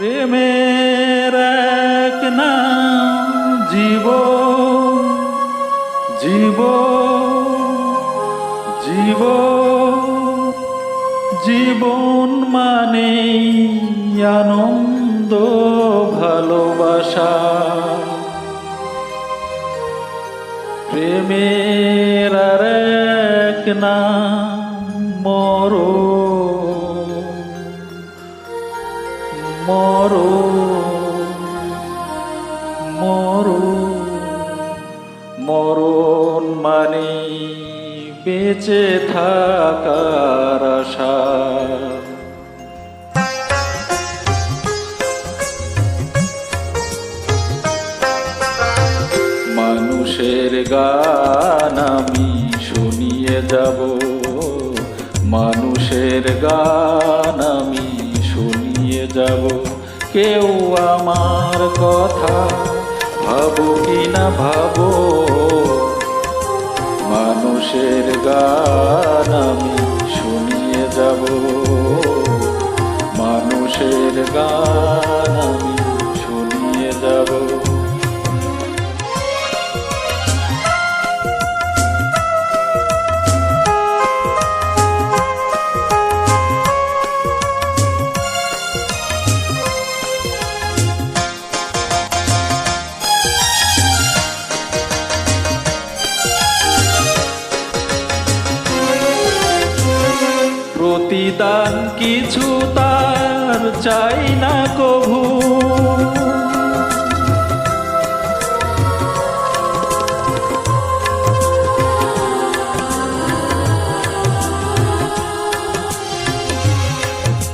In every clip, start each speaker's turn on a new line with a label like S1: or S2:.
S1: প্রেমের এক নাম জীবন, জীবন, জীবন, জীবন মানে আনন্দ ভালোবাসা। প্রেমের আর এক নাম মরণ, মরণ, মরণ, মরণ মানে বেঁচে থাকার আশা। মানুষের গান আমি শুনিয়ে যাব, মানুষের গান আমি শুনিয়ে যাব। কেউ আমার কথা ভাবো কি না ভাবো, মানুষের গান আমি শুনিয়ে যাব, মানুষের গান আমি শুনিয়ে যাব। প্রতিদান কিছু তার চাই না কভু,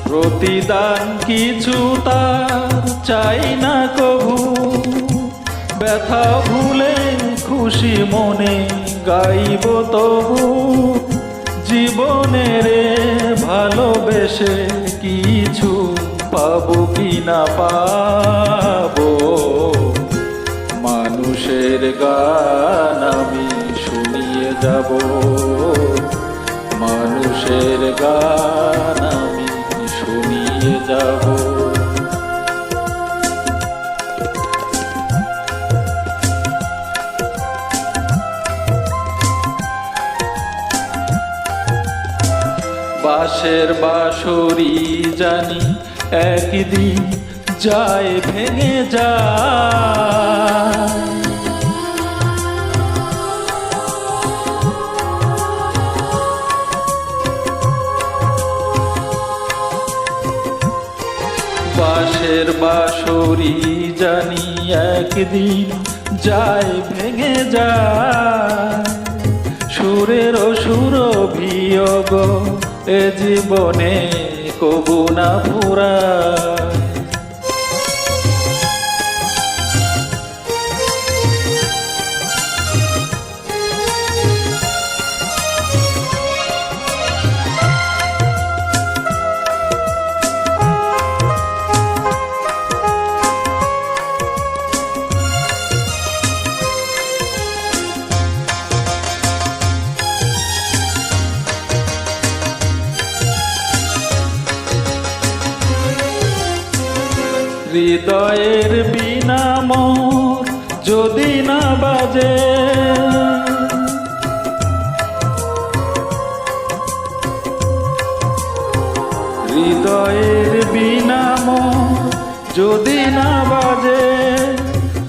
S1: প্রতিদান কিছু তার চাই না কভু। ব্যথা ভুলে খুশি মনে গাইব তবু, জীবনের ভালোবেসে কিছু পাবো কি না পাবো। মানুষের গান আমি শুনিয়ে যাব, মানুষের গান আমি শুনিয়ে যাব। বাঁশের বাঁশরি জানি একদিন যায় ভেঙে যায়, বাঁশের বাঁশরি জানি একদিন যায় ভেঙে যায়। সুরের সুর বিয়োগ এ জীবনে কবু না ফুরায়। হৃদয়ের বিনা মোর যদি না বাজে, হৃদয়ের বিনা মোর যদি না বাজে।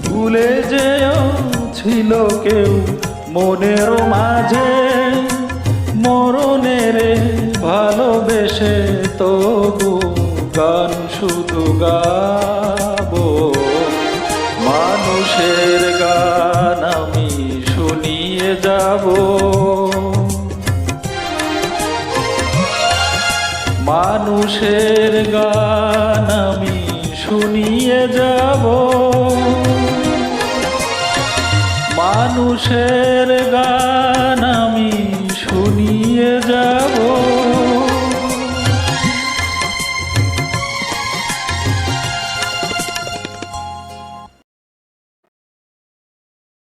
S1: ভুলে যেও ছিল কেউ মনের মাঝে, মরণের ভালোবেসে তবু গান শুধু গাবো। মানুষের গান আমি শুনিয়ে যাব, মানুষের গান আমি শুনিয়ে যাব, মানুষের গান আমি শুনিয়ে যাব।